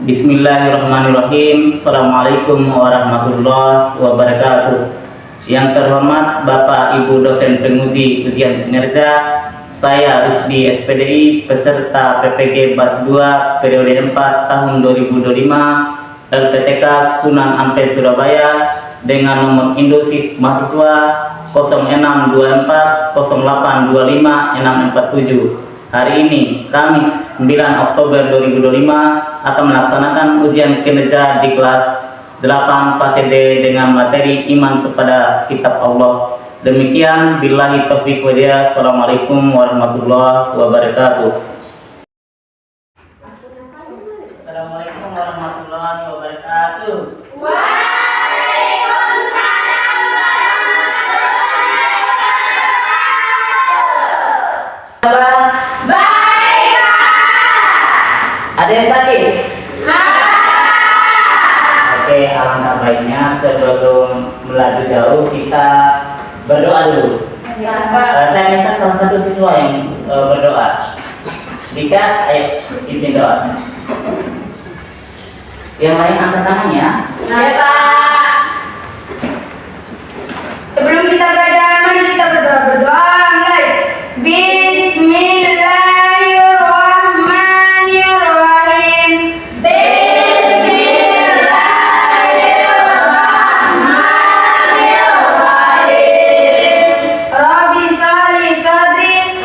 Bismillahirrahmanirrahim. Assalamualaikum warahmatullahi wabarakatuh. Yang terhormat Bapak Ibu dosen penguji ujian kinerja, saya Rusdi SPDI peserta PPG Batch 2 periode 4 tahun 2025 LPTK Sunan Ampel Surabaya dengan nomor induktif mahasiswa 0624 0825 647. Hari ini, Kamis 9 Oktober 2025, akan melaksanakan ujian kinerja di kelas 8 fase D dengan materi iman kepada kitab Allah. Demikian, billahi taufiq wal hidayah. Assalamualaikum warahmatullahi wabarakatuh. Assalamualaikum warahmatullahi wabarakatuh. Ada yang sakit? Oke, alangkah baiknya sebelum melaju jauh kita berdoa dulu. Saya minta salah satu siswa yang berdoa. Dika, ayo pimpin doa. Yang lain angkat tangannya. Ya, Pak. Sebelum kita belajar, mari kita berdoa. Mulai. Bismillahirrahmanirrahim. Bismillahirrahmanirrahim. Rabbi sholli sadri.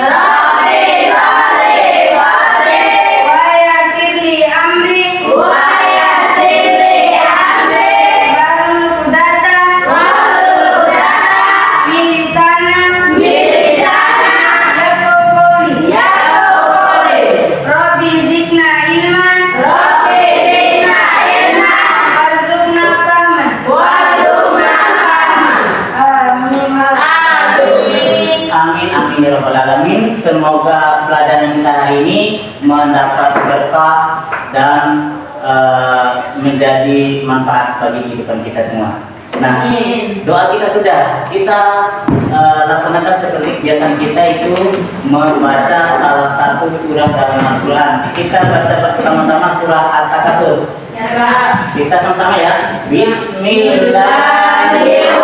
Wa yassir li amri. Semoga pelajaran kita hari ini mendapat berkah dan menjadi manfaat bagi kehidupan kita semua. Nah, doa kita sudah kita laksanakan seperti kebiasaan kita itu membaca salah satu surah dalam Al-Quran. Kita baca bersama-sama surah Al-Takasur. Ya, Pak. Kita sama-sama ya. Bismillahirrahmanirrahim.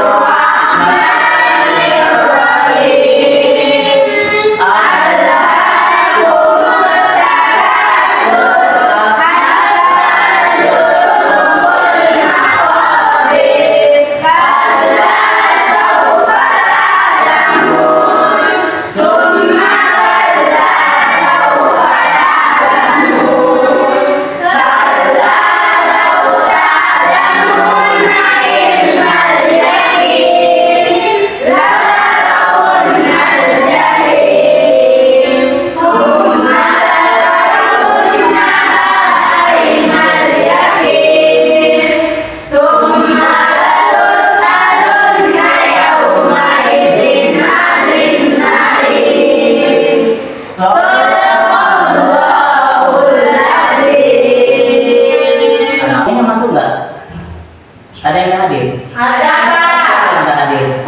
Ada yang nggak hadir? Ada, Pak. Ada yang nggak hadir?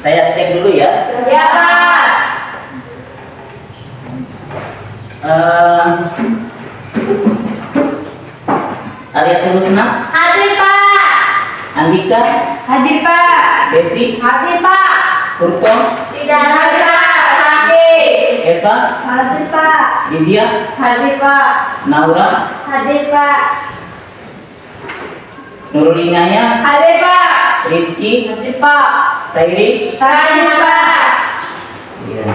Saya cek dulu ya. Ya, Pak. Ariatul Husna, Hadir, Pak. Andika, Hadir, Pak. Desi, Hadir, Pak. Purto, Tidak hadir, Pak. Sakit. Eva, Hadir, Pak. India, Hadir, Pak. Naura, Hadir, Pak. Nurul Inayah, Hadir, Pak. Rizky, Hadir, Pak. Sairi. Hadir, Pak. Ya.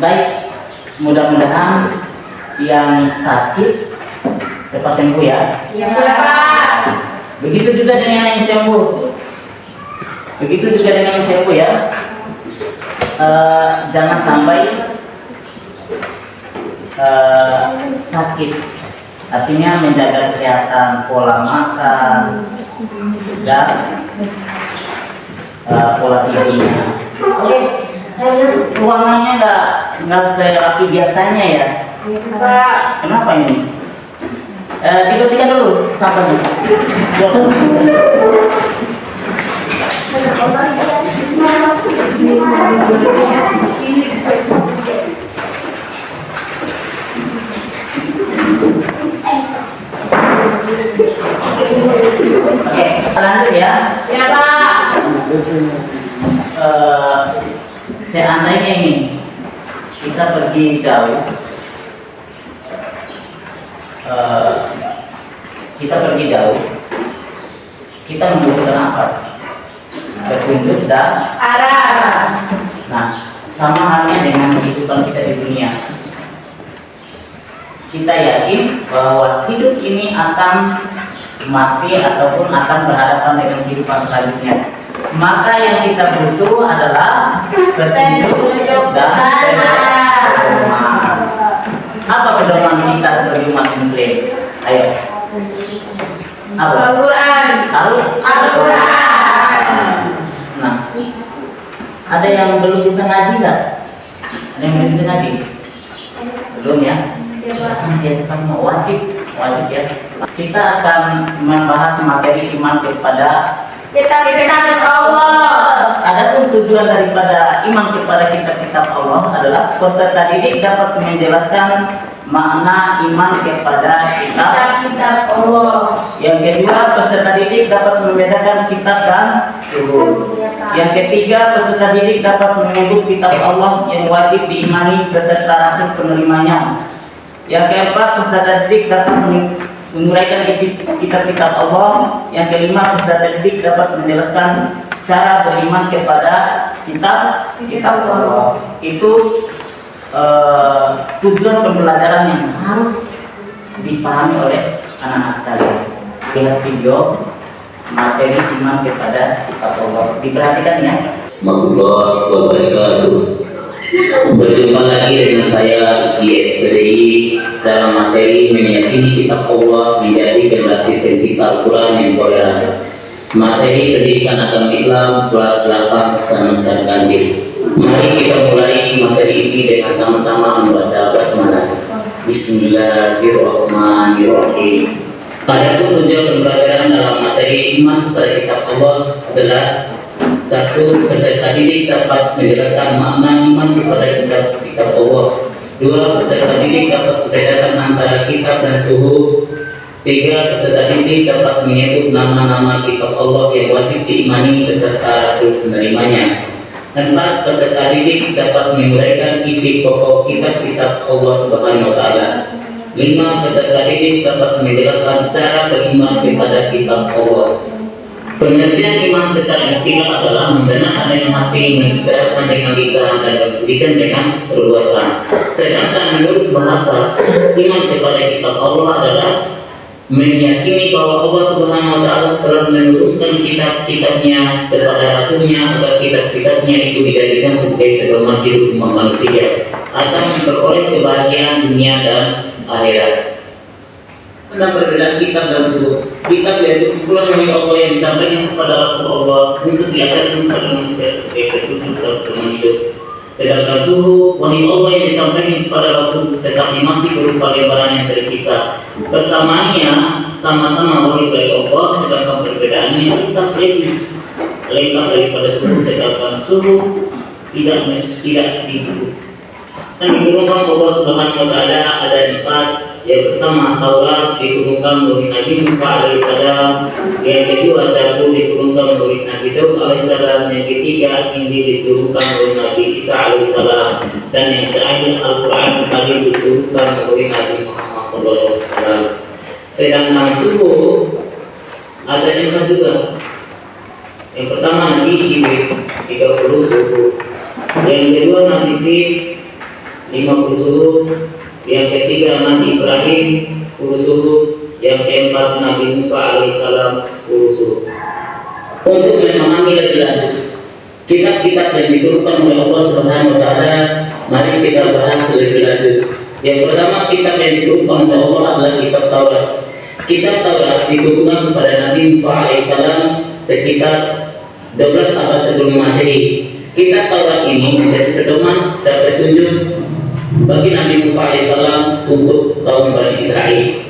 Baik, mudah-mudahan yang sakit cepat sembuh ya. Ya, Pak. Begitu juga dengan yang sembuh. Begitu juga dengan yang sembuh ya. Jangan sampai sakit. Artinya menjaga kesehatan, pola makan dan pola tidurnya. Oke, saya lihat ruangannya nggak serapi biasanya ya. Pak. Kenapa ini? Dibersihkan dulu sampahnya. Lanjut ya. Ya Pak. Seandainya ini kita pergi jauh, kita membutuhkan apa? Petunjuk dan Arah. nah, sama halnya dengan kehidupan kita di dunia. Kita yakin bahwa hidup ini akan mati ataupun akan berhadapan dengan kehidupan selanjutnya. Maka yang kita butuh adalah petunjuk dan pedoman. Apa pedoman kita sebagai umat Muslim? Ayo. Apa? Al-Quran. Al-Quran. Nah, ada yang belum bisa ngaji nggak? Ada yang belum bisa ngaji? Belum ya? Siapa wajib ya. Kita akan membahas materi iman kepada Allah. Adapun tujuan daripada iman kepada kitab-kitab Allah adalah peserta didik dapat menjelaskan makna iman kepada Kitab Allah. Yang kedua, peserta didik dapat membedakan kitab dan suhuf. Yang ketiga, peserta didik dapat menyebut kitab Allah yang wajib diimani beserta rasul penerimanya. Yang keempat, peserta didik dapat menguraikan isi kitab-kitab Allah. Yang kelima, peserta didik dapat menjelaskan cara beriman kepada kitab Allah. Itu tujuan pembelajaran yang harus dipahami oleh anak-anak sekalian. Lihat video materi iman kepada kitab Allah. Diperhatikan ya. Warahmatullahi wabarakatuh. Berjumpa lagi dengan saya di SPDI dalam materi meyakini kitab Allah menjadi generasi pencipta Al-Quran yang toleran. Materi pendidikan agama Islam kelas 8 semester ganjil. Mari kita mulai materi ini dengan sama-sama membaca basmalah. Bismillahirrahmanirrahim. Adapun tujuan pembelajaran dalam materi iman kepada kitab Allah adalah: satu, peserta didik dapat menjelaskan makna iman kepada kitab Allah. Dua, peserta didik dapat membedakan antara kitab dan suhuf. Tiga, peserta didik dapat menyebut nama-nama kitab Allah yang wajib diimani beserta rasul penerimanya. Empat, peserta didik dapat menguraikan isi pokok kitab-kitab Allah Subhanahu wa Ta'ala. Lima, peserta didik dapat menjelaskan cara beriman kepada kitab Allah. Pengertian iman secara istilah adalah membenarkan dengan hati, mengikrarkan dengan lisan, dan membuktikan dengan perbuatan. Sedangkan menurut bahasa, iman kepada kitab Allah adalah meyakini bahwa Allah Subhanahu wa Ta'ala telah menurunkan kitab-kitabnya kepada rasulnya agar kitab-kitabnya itu dijadikan sebagai pedoman hidup umat manusia agar memperoleh kebahagiaan dunia dan akhirat. Tentang perbedaan kitab dan suhuf. Kitab yaitu kumpulan wahyu Allah yang disampaikan kepada Rasulullah untuk diajarkan kepada manusia sebagai petunjuk dan pedoman hidup. Sedangkan suhuf, wahyu Allah yang disampaikan kepada Rasul tetapi masih berupa lembaran yang terpisah. Bersamaannya sama-sama wahyu dari Allah, sedangkan perbedaannya kitab lebih lengkap daripada suhuf, sedangkan suhuf tidak dibuku. Dan diturunkan Allah Subhanahu wa Ta'ala ada 4. Yang pertama, Taurat diturunkan oleh Nabi Musa alaihissalam. Yang kedua, Zabur diturunkan oleh Nabi Daud alaihissalam. Yang ketiga, Injil diturunkan oleh Nabi Isa alaihissalam. Dan yang terakhir, Al-Quran Karim diturunkan oleh Nabi Muhammad SAW. Sedangkan suhuf ada 4 juga. Yang pertama, Nabi Idris 30 suhuf. Yang kedua, Nabi Sis 50 suhuf. Yang ketiga, Nabi Ibrahim 10 suhuf. Yang keempat, Nabi Musa alaihissalam 10 suhuf. Untuk memahami lebih lanjut kitab-kitab yang diturunkan oleh Allah Subhanahu wa Ta'ala, mari kita bahas lebih lanjut. Yang pertama, kitab yang diturunkan oleh Allah adalah kitab Taurat. Kitab Taurat diturunkan kepada Nabi Musa alaihissalam sekitar 12 abad sebelum Masehi. Kitab Taurat ini menjadi pedoman dan petunjuk bagi Nabi Musa alaihissalam untuk kaum Bani Israel.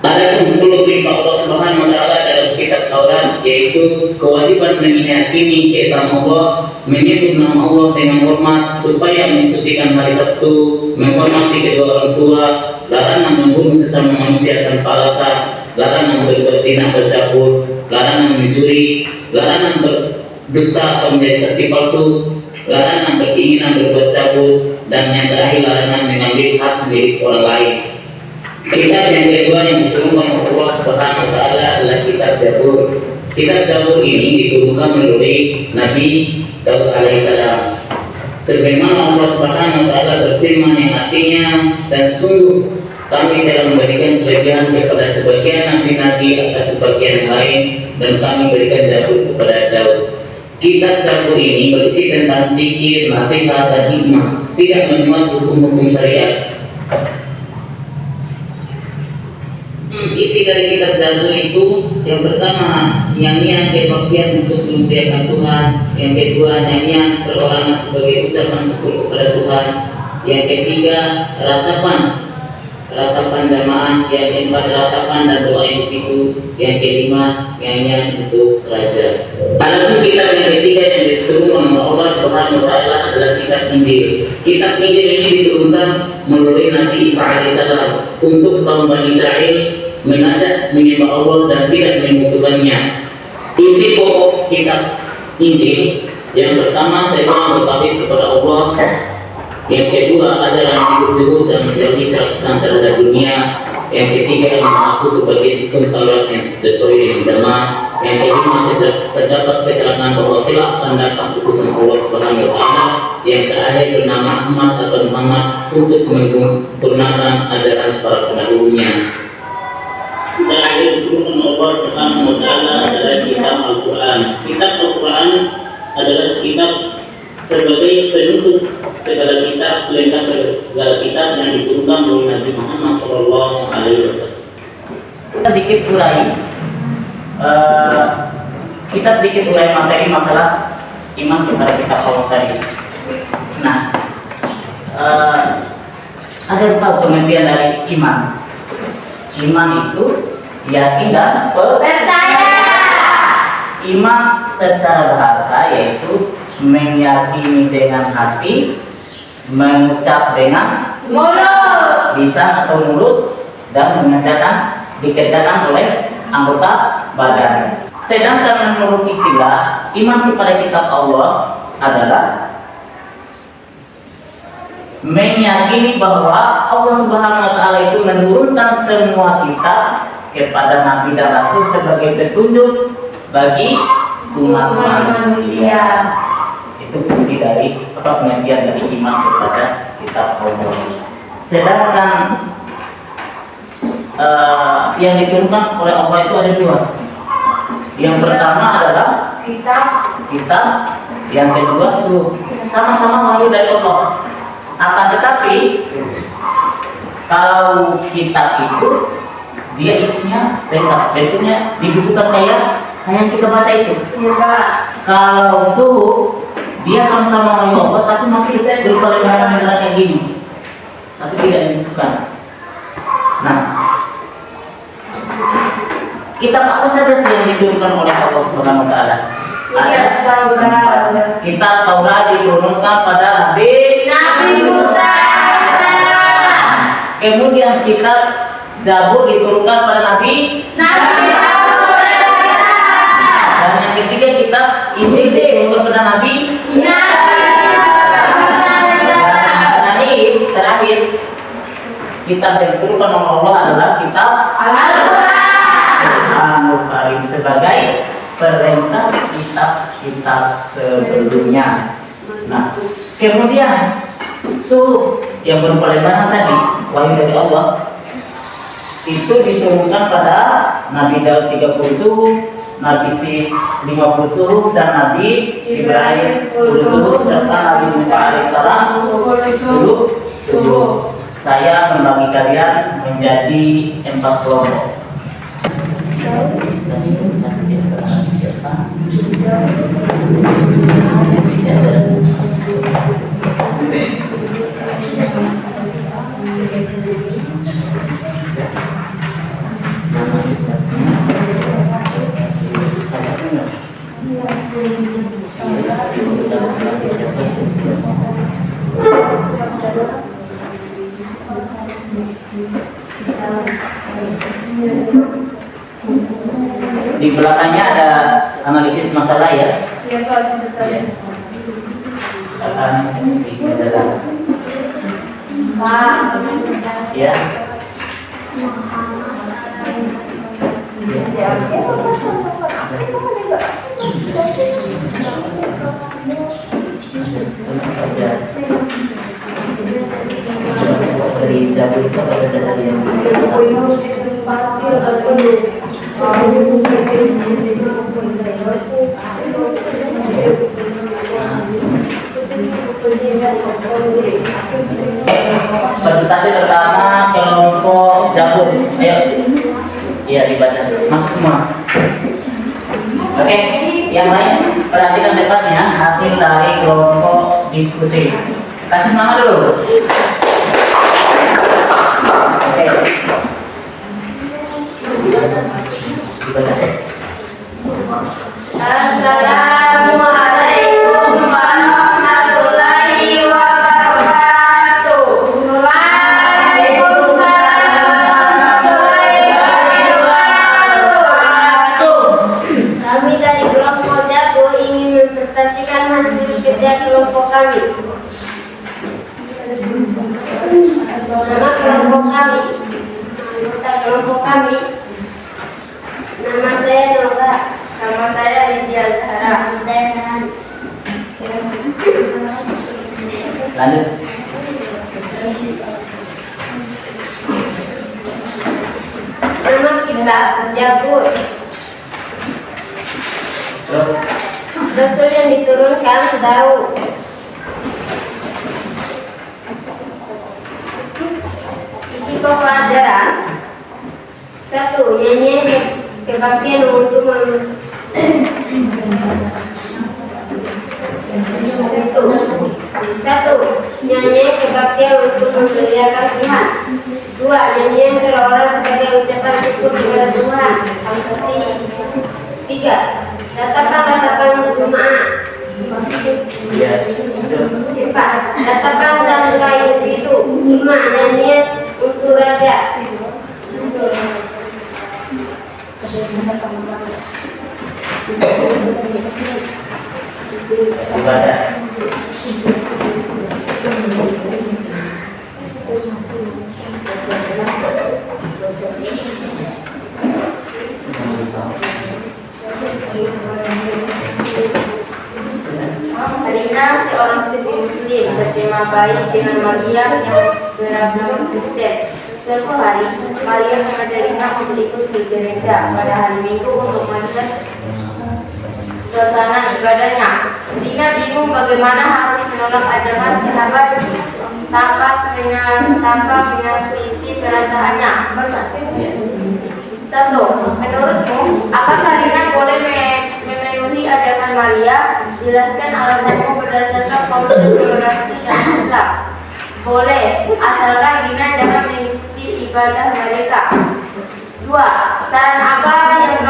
Ada 10 perintah Allah Subhanahu wa Ta'ala dalam kitab Taurat, yaitu kewajiban meyakini keesaan Allah, menyebut nama Allah dengan hormat supaya mensucikan hari Sabtu, menghormati kedua orang tua, larangan membunuh sesama manusia tanpa alasan, larangan berbuat berzina, bercabur, larangan mencuri, larangan berdusta atau menjadi saksi palsu, larangan berkeinginan berbuat cabul, dan yang terakhir larangan mengambil hak milik orang lain. Kitab yang kedua yang diturunkan oleh Allah Subhanahu wa taala adalah kitab Zabur. Kitab Zabur ini diturunkan melalui Nabi Daud alaihissalam. Sebagaimana Allah Subhanahu wa taala berfirman yang artinya, dan sungguh kami telah memberikan kelebihan kepada sebagian nabi-nabi atas sebagian yang lain, dan kami berikan Zabur kepada Daud. Kitab Zabur ini berisi tentang zikir, nasihat, dan hikmah, tidak memuat hukum-hukum syariat. Isi dari kitab Zabur itu, yang pertama nyanyian kebaktian untuk memuliakan Tuhan, yang kedua nyanyian perorangan sebagai ucapan syukur kepada Tuhan, yang ketiga ratapan jamaah, yang keempat ratapan dan doa yang begitu, yang kelima nyanyian untuk raja. Adapun kitab yang ketiga yang diturunkan oleh Allah Subhanahu wa taala adalah kitab Injil. Kitab Injil ini diturunkan melalui Nabi Isa alaihissalam untuk kaum Bani Israel mengajak menyembah Allah dan tidak menyekutukannya. Isi pokok kitab Injil yang pertama seruan bertauhid kepada Allah, yang kedua ajaran hidup zuhud dan menjauhi keraksan terhadap dunia, yang ketiga menghapus sebagai hukum Taurat yang sesuai dengan zaman, yang kelima terdapat keterangan bahwa telah akan datang utusan Allah Subhanahu wa taala, yang terakhir bernama Ahmad atau Muhammad untuk menyempurnakan ajaran para pendahulunya. Terakhir turun Allah Subhanahu wa taala adalah kitab Al-Quran. Kitab Al-Quran adalah kitab sebagai penutup segala kitab, pelengkap segala kitab yang diturunkan oleh Nabi Muhammad SAW. Sedikit urai, kita sedikit urai materi masalah iman kepada kitab Allah tadi. Nah, ada tahu pengertian dari iman. Iman itu yakin dan percaya. Iman secara bahasa yaitu meyakini dengan hati, mengucap dengan mulut, lisan atau mulut, dan dikerjakan oleh anggota badan. Sedangkan menurut istilah iman kepada kitab Allah adalah meyakini bahwa Allah Subhanahu wa taala itu menurunkan semua kitab kepada nabi dan rasul sebagai petunjuk bagi umat manusia. Itu fungsi dari pengertian dari iman kepada kitab Allah. Sedangkan yang diturunkan oleh Allah itu ada dua. Yang pertama adalah kitab, yang kedua suruh. Sama-sama wahyu dari Allah. Akan tetapi kalau kitab itu dia isinya lengkap, bentuknya dibukukan kayak yang kita baca itu. Kalau suhu dia sama-sama wahyu Allah tapi masih berupa lembaran kayak gini, tapi tidak dibukukan. Nah, kitab apa saja sih yang diturunkan oleh Allah Subhanahu wa taala? Kitab Taurat diturunkan pada Nabi Musa. Kemudian kitab Zabur diturunkan pada Nabi Daud. Dan yang ketiga kitab Injil diturunkan pada Nabi. Dan terakhir kitab yang diturunkan oleh Allah adalah kitab Al-Quran Karim sebagai perintah kitab sebelumnya. Nah, kemudian suruh yang berupa lembaran tadi wahyu dari Allah itu diturunkan pada Nabi Daud 30 suhuf, Nabi Sis 50 suhuf, dan Nabi Ibrahim 10 suhuf, serta Nabi Musa alaihissalam 10 suhuf. Saya membagi kalian menjadi 4 kelompok. Di belakangnya ada analisis masalah ya. Iya, Pak, betul. Akan dijelaskan. Pak, Ya. Dari dapur itu ada tadi yang presentasi pertama kelompok dapur. Ayo. Iya dibaca. Masuk semua. Oke, yang lain perhatikan depannya hasil dari kelompok diskusi. Kasih semangat dulu. Oke. Dibaca. Assalamualaikum warahmatullahi wabarakatuh. Waalaikumsalam warahmatullahi wabarakatuh. Kami dari kelompok Jago ingin mempresentasikan hasil kerja kelompok kami. Nama kelompok kami, anggota kelompok kami. Nama saya Nora. Nama saya Lydia Zahra. Nama saya Nahan. Lanjut. Nama kita Jabur. Terus. Rasul yang diturunkan Daud. Isi pelajaran 1. Nyanyian kebaktian untuk nyanyian kebaktian untuk memuliakan Tuhan. 2. Nyanyian berorang sebagai ucapan syukur kepada Tuhan. 3. Ratapan jemaah. 4. Ratapan dan kayu itu. 5. Nyanyian untuk raja. Dibaca. Karina seorang istri muslim bertema baik dengan Maria yang beragama Kristen. Suatu hari, Maria mengajak Rina untuk ikut ke gereja pada hari Minggu untuk melihat suasana ibadahnya. Rina bingung bagaimana harus menolak ajaran sahabat tanpa menyakiti perasaannya. 1. Menurutmu, apakah Rina boleh memenuhi ajaran Maria? Jelaskan alasanmu berdasarkan konsep toleransi dan Islam. Boleh, asalkan Rina jangan mengikuti ibadah mereka. 2. Saran apa yang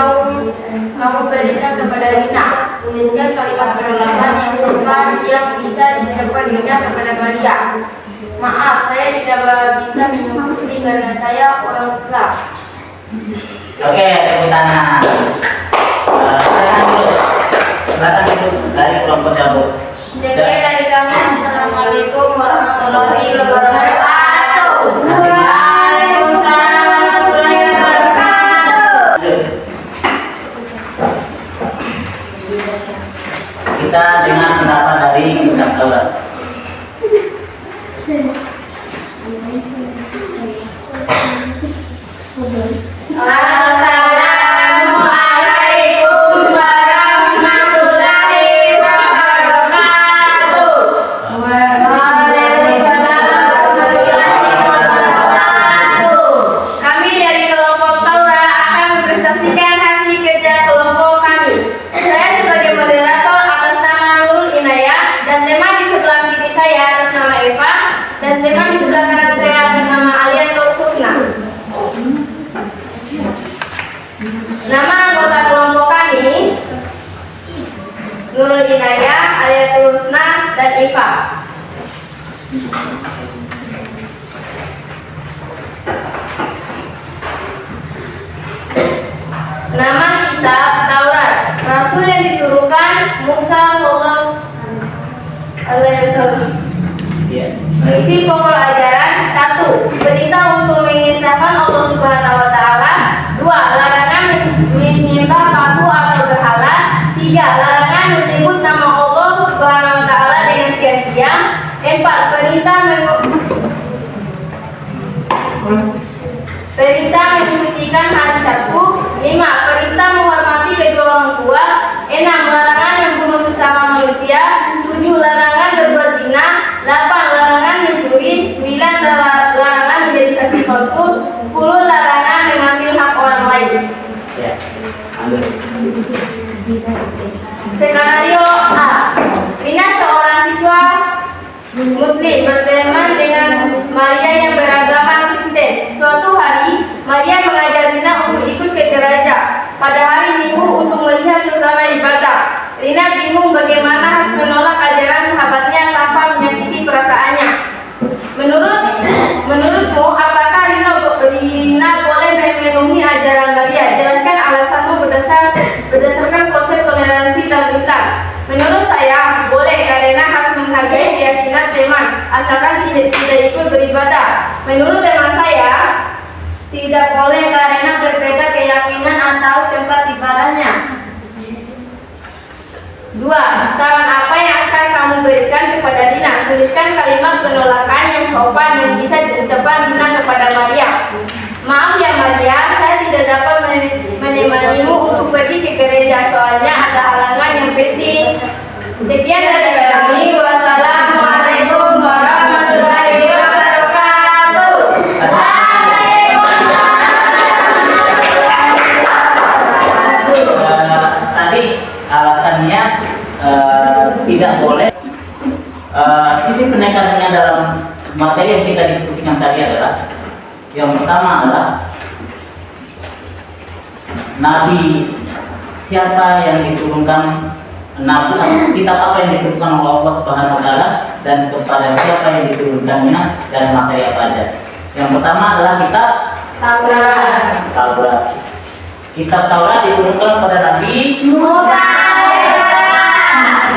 kamu berikan kepada Rina? Tuliskan kalimat penolakan yang sopan yang bisa diucapkan Rina kepada Maria. Maaf, saya tidak bisa mengikuti karena saya orang Islam. Oke, tepuk tangan. Silakan dulu. Silakan itu dari kelompok dapur. Sekian dari kami. Assalamualaikum warahmatullahi wabarakatuh. Waalaikumsalam warahmatullahi wabarakatuh. Kita dengar pendapat dari Ustaz Laura. Assalamualaikum warahmatullahi wabarakatuh. Kami dari kelompok Taura akan mempresentasikan hasil kerja kelompok kami. Saya sebagai moderator atas nama Nurul Inayah, dan teman di sebelah kiri saya atas nama Eva, dan teman di sebelah kanan saya atas nama Alian Kusna. Nama anggota kelompok kami Nurul Inayah, Alian Kusna, dan Eva. Nama kita Isi pokok ajaran: 1. Perintah untuk mengesahkan Allah Subhanahu wa taala. 2. Larangan menyembah paku atau berhala. 3. Larangan menyebut nama Allah Subhanahu wa taala dengan sia-sia. 4. Perintah menyucikan hari Sabtu. 5. Perintah menghormati kedua orang tua. 6. Larangan membunuh sesama manusia. 7. Larangan berbuat zina. 8. Larangan mencuri. 9. Larangan menjadi saksi palsu. 10. Larangan mengambil hak orang lain. Ya, ambil. Skenario A. Rina, seorang siswa Muslim, berteman dengan Maria yang beragama Kristen. Suatu hari, Maria mengajak Rina untuk ikut ke gereja pada hari Minggu untuk melihat suasana ibadah. Rina bingung bagaimana harus menolak ajaran sahabatnya tanpa menyakiti perasaannya. Menurutmu, apakah Rina boleh memenuhi ajaran Maria? Jelaskan alasanmu berdasarkan konsep toleransi dalam Islam. Menurut saya, boleh karena harus menghargai keyakinan teman, asalkan tidak ikut beribadah. Menurut teman saya, tidak boleh karena berbeda keyakinan atau tempat ibadahnya. 2. Saran apa yang akan kamu berikan kepada Rina? Tuliskan kalimat penolakan yang sopan yang bisa diucapkan Rina kepada Maria. Maaf ya Maria, saya tidak dapat menemanimu untuk pergi ke gereja, soalnya ada halangan yang penting. Sekian dari kami. Wassalamualaikum warahmatullahi wabarakatuh. Tadi alasannya tidak boleh. Sisi penekanannya dalam materi yang kita diskusikan tadi adalah, yang pertama adalah Nabi siapa yang diturunkan, Nabi kitab apa yang diturunkan oleh Allah Subhanahu wa taala, dan kepada siapa yang diturunkannya, dan materi apa aja. Yang pertama adalah kitab Taurat. Kitab Taurat diturunkan kepada Nabi Musa.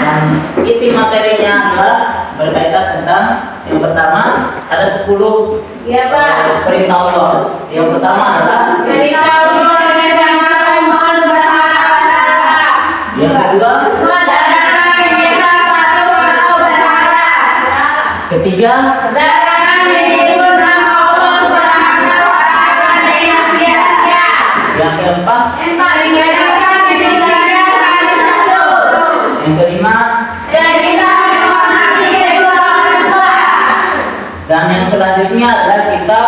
dan isi materinya adalah berkaitan tentang, yang pertama ada 10 Ya Pak. perintah Allah. Yang pertama adalah Perintah Allah dengan nama mohon berhala. yang kedua, Larangan menyembah patung atau berhala. ketiga, Larangan menyebut nama Allah Subhanahu wa taala dengan sia-sia. yang keempat, 4. Mengerjakan perintahnya hari Sabtu. yang kelima, Dan kita menghormati kedua orang tua. dan yang selanjutnya adalah kitab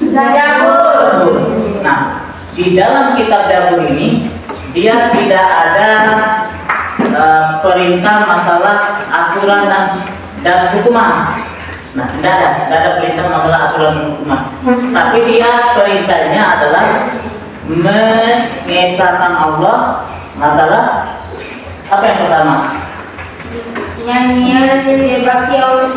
Zabur. Nah, di dalam kitab Zabur ini dia tidak ada perintah masalah aturan dan hukuman. Nah, tidak ada perintah masalah aturan dan hukuman. Tapi dia perintahnya adalah mengesahkan Allah. Masalah apa yang pertama? Nyanyian bagi Allah,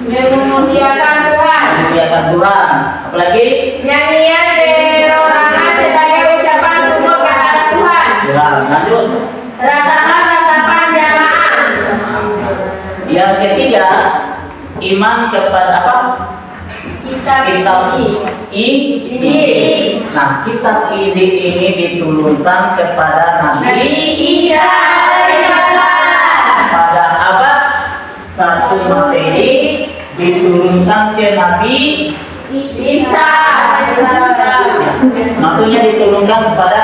memuliakan Tuhan. Memuliakan Tuhan. Apalagi? Nyanyian perorangan sebagai ucapan syukur kepada Tuhan. Ya, lanjut. Ratapan jamaah. Yang ketiga, iman kepada apa? Kitab Injil. Nah, kitab Injil ini diturunkan kepada Nabi Nabi Isa alaihissalam. pada abad 1 Masehi, diturunkan ke Nabi, Isa alaihissalam. maksudnya diturunkan kepada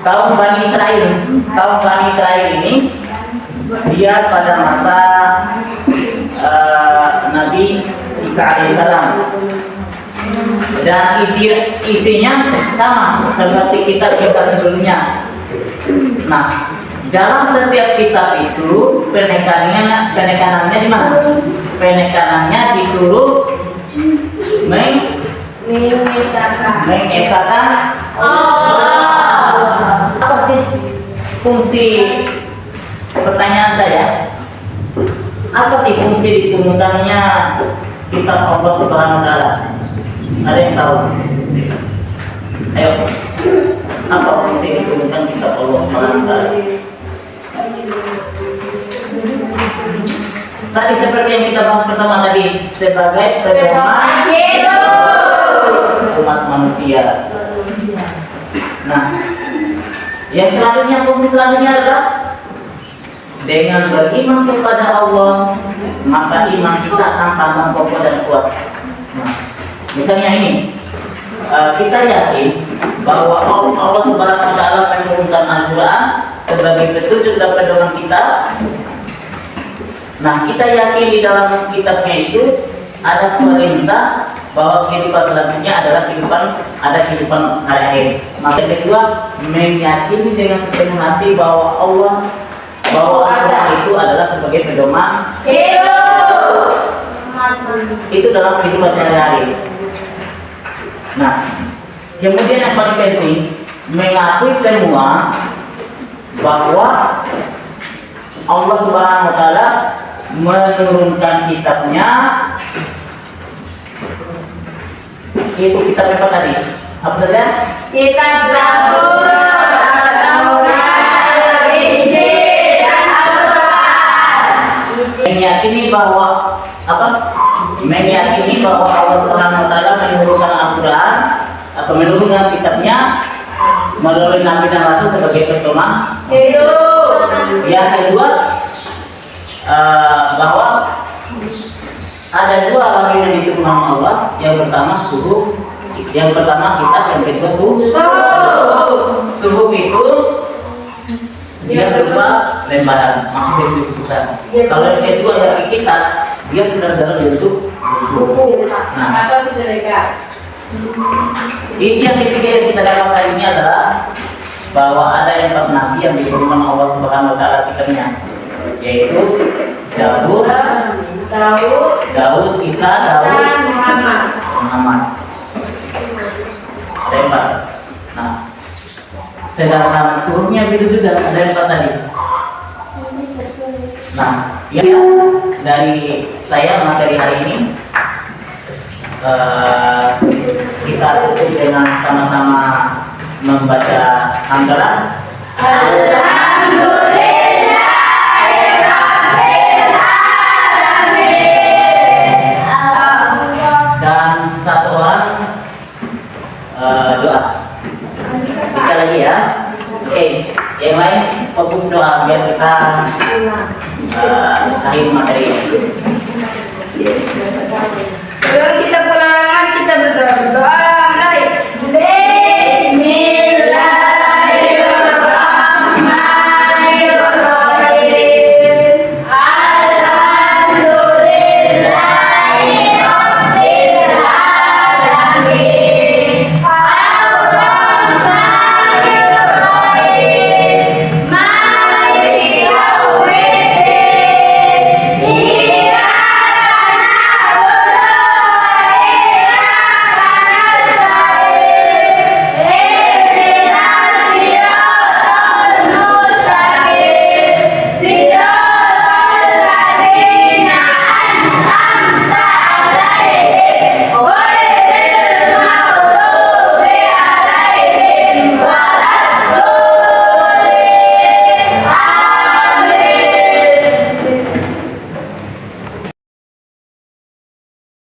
kaum Bani Israel. Kaum Bani Israel ini dia pada masa Nabi Isa alaihissalam, dan isinya sama seperti kitab-kitab sebelumnya. Nah, dalam setiap kitab itu penekanannya di mana? Penekanannya disuruh mengesahkan Allah. Apa sih fungsi, pertanyaan saya, apa sih fungsi diturunkannya kitab Allah Subhanahu wa taala? Ada yang tahu? Ayo. Apa fungsi diturunkan kitab Allah Subhanahu wa taala? Tadi seperti yang kita bahas pertama tadi, sebagai pedoman umat manusia. Nah, yang selanjutnya, fungsi selanjutnya adalah dengan beriman kepada Allah, maka iman kita akan tambah kokoh dan kuat. Nah, misalnya ini, kita yakin bahwa Allah Subhanahu wa Ta'ala menurunkan Al-Quran sebagai petunjuk dan pedoman kita. Nah, kita yakin di dalam kitabnya itu ada perintah bahwa kehidupan selanjutnya adalah kehidupan hari akhir. Maka yang kedua, meyakini dengan sepenuh hati bahwa Al-Quran itu adalah sebagai pedoman itu dalam kehidupan sehari-hari. Nah, kemudian yang paling penting, mengakui semua bahwa Allah Subhanahu wa Ta'ala menurunkan kitabnya. Itu kitab apa tadi? Apa saja? Kitab Zabur, Taurat, Injil, dan Al-Quran. Meyakini bahwa Allah Subhanahu wa Ta'ala menurunkan Al-Quran atau menurunkan kitabnya melalui Nabi dan Rasul sebagai pedoman. Yang kedua, bahwa ada dua hal yang diturunkan Allah. Yang pertama subuh, yang pertama kitab, yang kedua subuh. Subuh itu dia berupa lembaran, maksudnya itu bukan. Kalau yang kedua yang kitab, dia sudah dalam bentuk buku. Nah, isi yang ketiga yang kita dapatkan ini adalah bahwa ada 4 nabi yang diturunkan Allah Subhanahu wa Ta'ala kitabnya, yaitu Daud, Isa, Muhammad. Ada 4. Nah, sedangkan suruhnya begitu juga ada 4 tadi. Nah, ya dari saya materi hari ini kita tutup dengan sama-sama membaca hamdalah. Dan satu orang doa. Kita lagi ya. Oke, yang lain fokus doa biar kita akhir materi ini.